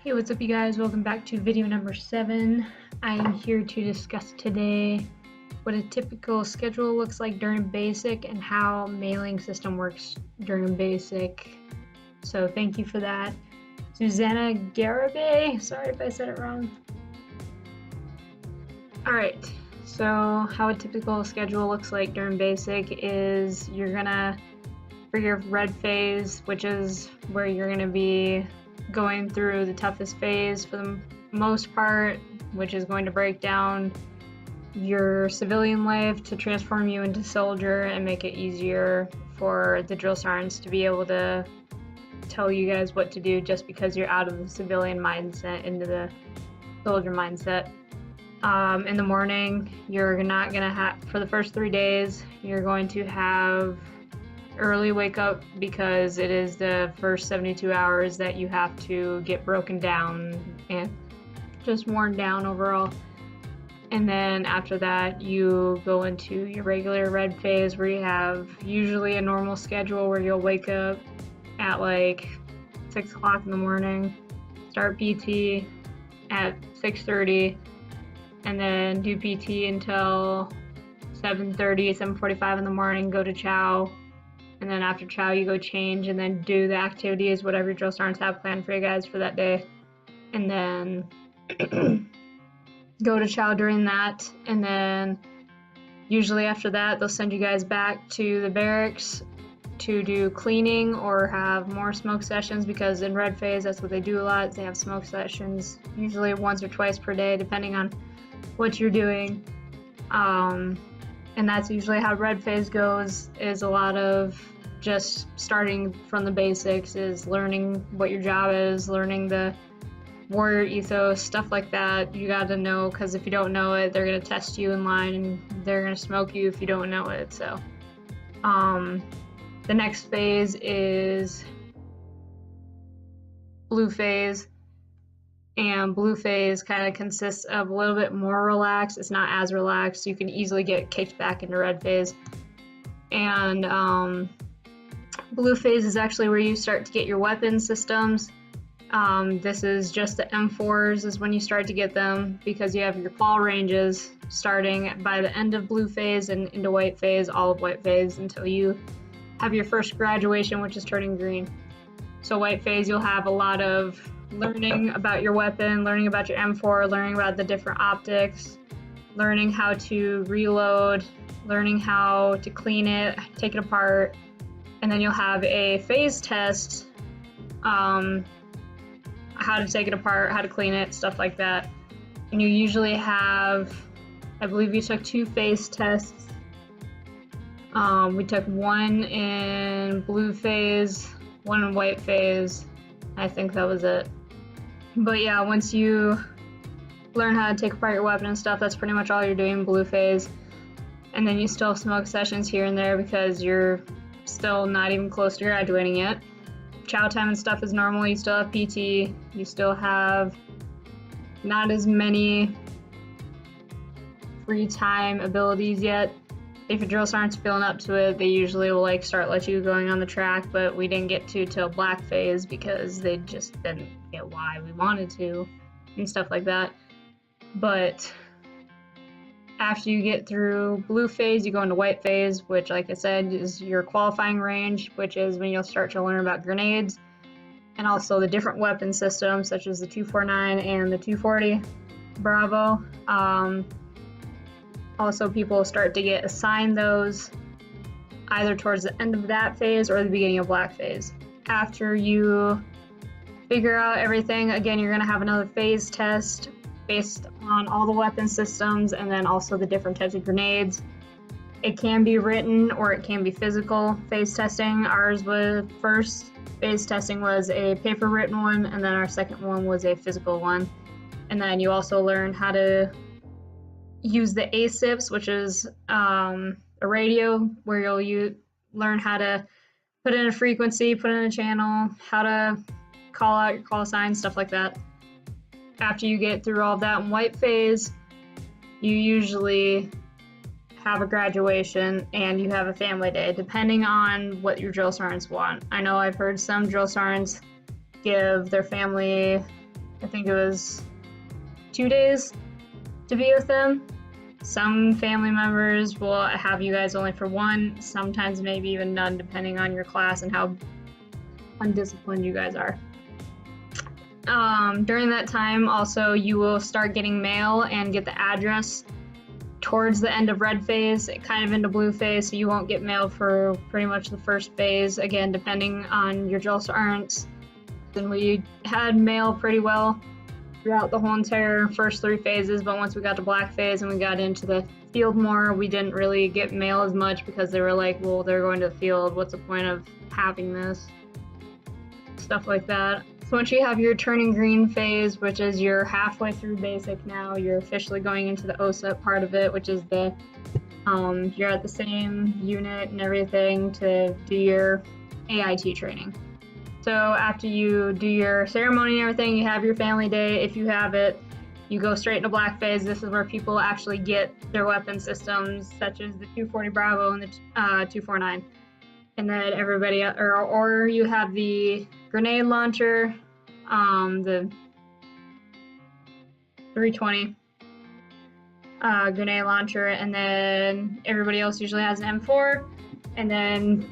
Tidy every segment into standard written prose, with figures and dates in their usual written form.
Hey, what's up you guys? Welcome back to video number 7. I am here to discuss today what a typical schedule looks like during basic and how mailing system works during basic. So thank you for that. Susanna Garabe, sorry if I said it wrong. Alright, so how a typical schedule looks like during basic is you're gonna, for your red phase, which is where you're gonna be going through the toughest phase for the most part, which is going to break down your civilian life to transform you into soldier and make it easier for the drill sergeants to be able to tell you guys what to do just because you're out of the civilian mindset into the soldier mindset. In the morning, you're not gonna have, for the first 3 days, you're going to have early wake up because it is the first 72 hours that you have to get broken down and just worn down overall. And then after that you go into your regular red phase where you have usually a normal schedule where you'll wake up at like 6 o'clock in the morning, start PT at 6:30, and then do PT until 7:30, 7:45 in the morning, go to chow. And then after chow, you go change and then do the activities, whatever your drill sergeants have planned for you guys for that day. And then go to chow during that. And then usually after that, they'll send you guys back to the barracks to do cleaning or have more smoke sessions, because in red phase, that's what they do a lot. They have smoke sessions, usually once or twice per day, depending on what you're doing. And that's usually how red phase goes, is a lot of just starting from the basics, is learning what your job is, learning the warrior ethos, stuff like that. You got to know, because if you don't know it, they're going to test you in line and they're going to smoke you if you don't know it. So the next phase is blue phase. And blue phase kind of consists of a little bit more relaxed. It's not as relaxed. You can easily get kicked back into red phase. And blue phase is actually where you start to get your weapon systems. This is just the M4s is when you start to get them, because you have your call ranges starting by the end of blue phase and into white phase, all of white phase, until you have your first graduation, which is turning green. So white phase, you'll have a lot of learning about your weapon, learning about your M4, learning about the different optics, learning how to reload, learning how to clean it, take it apart, and then you'll have a phase test, how to take it apart, how to clean it, stuff like that. And you usually have, I believe you took 2 phase tests. We took 1 in blue phase, 1 in white phase. I think that was it. But yeah, once you learn how to take apart your weapon and stuff, that's pretty much all you're doing in blue phase. And then you still have smoke sessions here and there because you're still not even close to graduating yet. Chow time and stuff is normal. You still have PT. You still have not as many free time abilities yet. If your drill sergeant's feeling up to it, they usually will let you going on the track, but we didn't get to till black phase because they just didn't get why we wanted to and stuff like that. But after you get through blue phase, you go into white phase, which, like I said, is your qualifying range, which is when you'll start to learn about grenades and also the different weapon systems, such as the 249 and the 240 Bravo. Also, people will start to get assigned those either towards the end of that phase or the beginning of black phase. After you figure out everything, again, you're going to have another phase test based on all the weapon systems and then also the different types of grenades. It can be written or it can be physical phase testing. Ours was first phase testing was a paper written one, and then our second one was a physical one. And then you also learn how to use the ASIPs, which is a radio where you'll learn how to put in a frequency, put in a channel, how to call out your call signs, stuff like that. After you get through all of that in white phase, you usually have a graduation and you have a family day, depending on what your drill sergeants want. I know I've heard some drill sergeants give their family I think it was 2 days to be with them. Some family members will have you guys only for 1, sometimes maybe even none, depending on your class and how undisciplined you guys are. During that time, also, you will start getting mail and get the address towards the end of red phase, kind of into blue phase, so you won't get mail for pretty much the first phase, again, depending on your drill sergeants. And we had mail pretty well throughout the whole entire first 3 phases, but once we got to black phase and we got into the field more, we didn't really get mail as much because they were like, well, they're going to the field, what's the point of having this? Stuff like that. So once you have your turning green phase, which is you're halfway through basic now, you're officially going into the OSUT part of it, which is the, you're at the same unit and everything to do your AIT training. So after you do your ceremony and everything, you have your family day. If you have it, you go straight into black phase. This is where people actually get their weapon systems, such as the 240 Bravo and the 249. And then everybody, or you have the grenade launcher, the 320 grenade launcher, and then everybody else usually has an M4. And then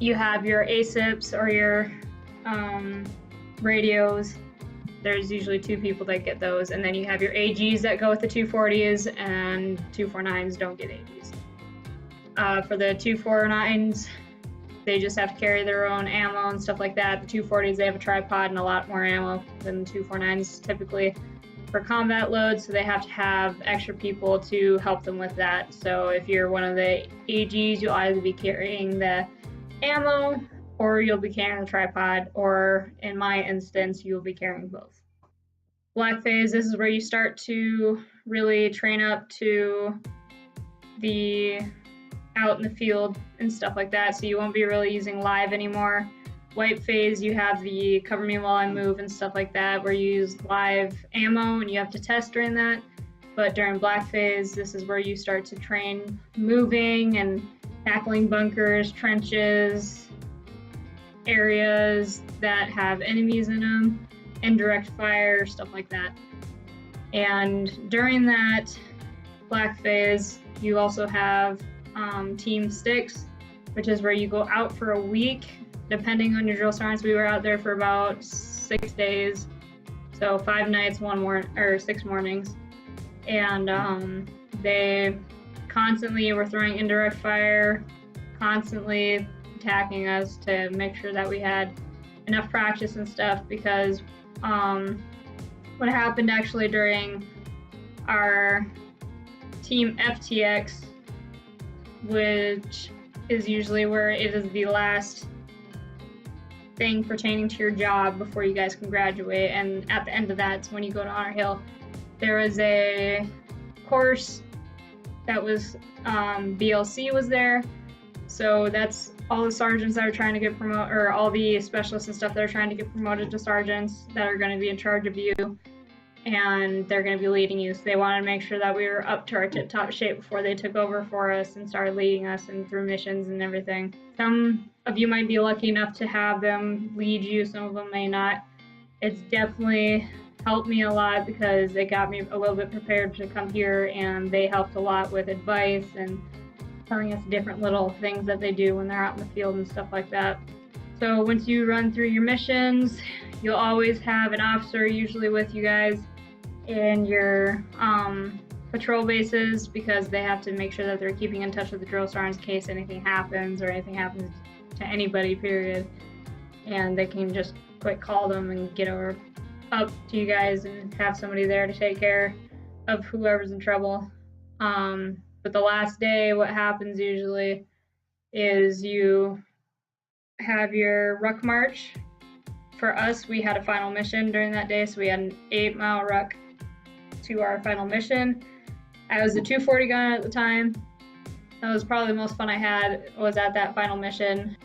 you have your ASIPs or your radios. There's usually 2 people that get those, and then you have your AGs that go with the 240s, and 249s don't get AGs. For the 249s, they just have to carry their own ammo and stuff like that. The 240s, they have a tripod and a lot more ammo than the 249s typically for combat loads, so they have to have extra people to help them with that. So if you're one of the AGs, you'll either be carrying the ammo or you'll be carrying the tripod, or in my instance, you'll be carrying both. Black phase, this is where you start to really train up to the out in the field and stuff like that, so you won't be really using live anymore. White phase, you have the cover me while I move and stuff like that, where you use live ammo and you have to test during that. But during black phase, this is where you start to train moving and tackling bunkers, trenches, areas that have enemies in them, indirect fire, stuff like that. And during that black phase, you also have team sticks, which is where you go out for a week, depending on your drill sergeants. We were out there for about 6 days, so 5 nights, 6 mornings, and they constantly were throwing indirect fire, constantly attacking us to make sure that we had enough practice and stuff, because what happened actually during our team FTX, which is usually where it is the last thing pertaining to your job before you guys can graduate, and at the end of that, it's when you go to Honor Hill. There was a course that was BLC was there, so that's all the sergeants that are trying to get promoted, or all the specialists and stuff that are trying to get promoted to sergeants that are going to be in charge of you, and they're going to be leading you. So they wanted to make sure that we were up to our tip-top shape before they took over for us and started leading us and through missions and everything. Some of you might be lucky enough to have them lead you, some of them may not. It's definitely helped me a lot because it got me a little bit prepared to come here, and they helped a lot with advice and telling us different little things that they do when they're out in the field and stuff like that. So once you run through your missions, you'll always have an officer usually with you guys in your patrol bases, because they have to make sure that they're keeping in touch with the drill sergeants in case anything happens, or anything happens to anybody, period. And they can just quick call them and get up to you guys and have somebody there to take care of whoever's in trouble. But the last day, what happens usually is you have your ruck march. For us, we had a final mission during that day, so we had an 8-mile ruck to our final mission. I was a 240 gun at the time. That was probably the most fun I had, was at that final mission.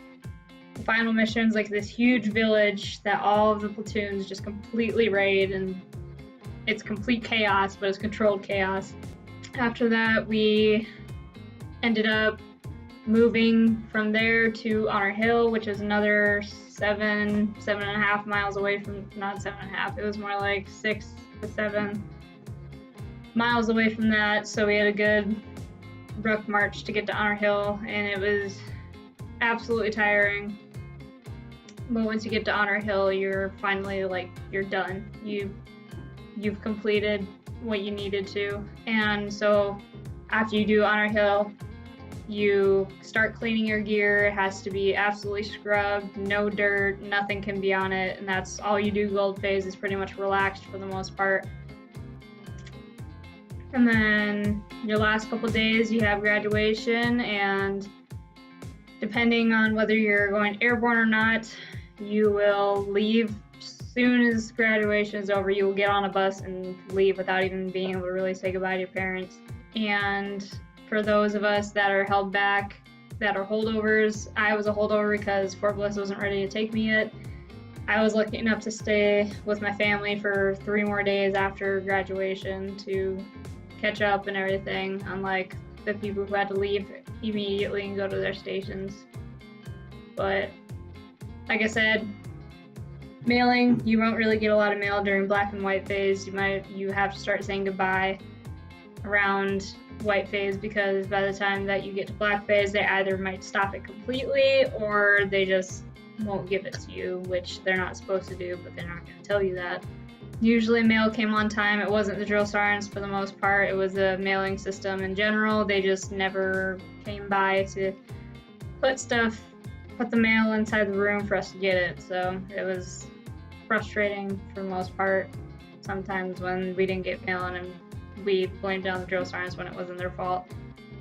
The final mission is like this huge village that all of the platoons just completely raid, and it's complete chaos, but it's controlled chaos. After that, we ended up moving from there to Honor Hill, which is another 7.5 miles away from, not 7.5, it was more like 6 to 7 miles away from that. So we had a good rough march to get to Honor Hill, and it was absolutely tiring. But once you get to Honor Hill, you're finally like, you're done. You've completed what you needed to. And so after you do Honor Hill, you start cleaning your gear. It has to be absolutely scrubbed, no dirt, nothing can be on it, and that's all you do. Gold phase is pretty much relaxed for the most part. And then your last couple days you have graduation, and depending on whether you're going airborne or not, you will leave as soon as graduation is over. You will get on a bus and leave without even being able to really say goodbye to your parents. And for those of us that are held back, that are holdovers, I was a holdover because Fort Bliss wasn't ready to take me yet. I was lucky enough to stay with my family for 3 more days after graduation to catch up and everything, unlike the people who had to leave immediately and go to their stations. But like I said, mailing, you won't really get a lot of mail during black and white phase. You have to start saying goodbye around white phase, because by the time that you get to black phase, they either might stop it completely or they just won't give it to you, which they're not supposed to do, but they're not going to tell you that. Usually mail came on time. It wasn't the drill sergeants for the most part. It was the mailing system in general. They just never came by to put the mail inside the room for us to get it. So it was frustrating for the most part sometimes when we didn't get mail and we blamed it on the drill sergeants when it wasn't their fault.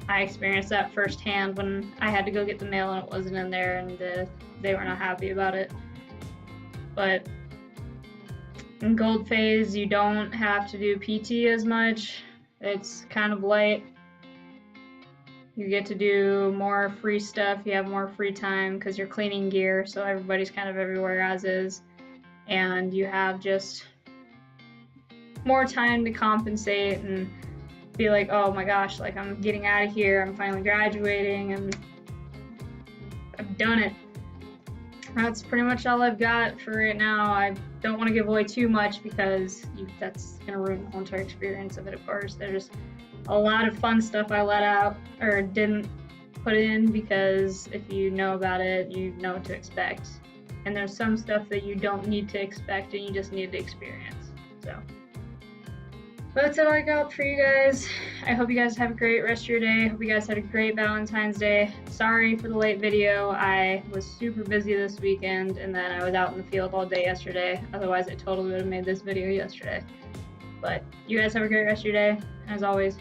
I experienced that firsthand when I had to go get the mail and it wasn't in there, and they were not happy about it. But in gold phase, you don't have to do PT as much. It's kind of light. You get to do more free stuff. You have more free time because you're cleaning gear, so everybody's kind of everywhere as is. And you have just more time to compensate and be like, oh my gosh, like I'm getting out of here. I'm finally graduating and I've done it. That's pretty much all I've got for right now. I don't want to give away too much because that's going to ruin the whole entire experience of it, of course. There's a lot of fun stuff I let out or didn't put in, because if you know about it, you know what to expect. And there's some stuff that you don't need to expect and you just need to experience. So that's all I got for you guys. I hope you guys have a great rest of your day. Hope you guys had a great Valentine's Day. Sorry for the late video. I was super busy this weekend, and then I was out in the field all day yesterday. Otherwise, I totally would have made this video yesterday. But you guys have a great rest of your day. As always,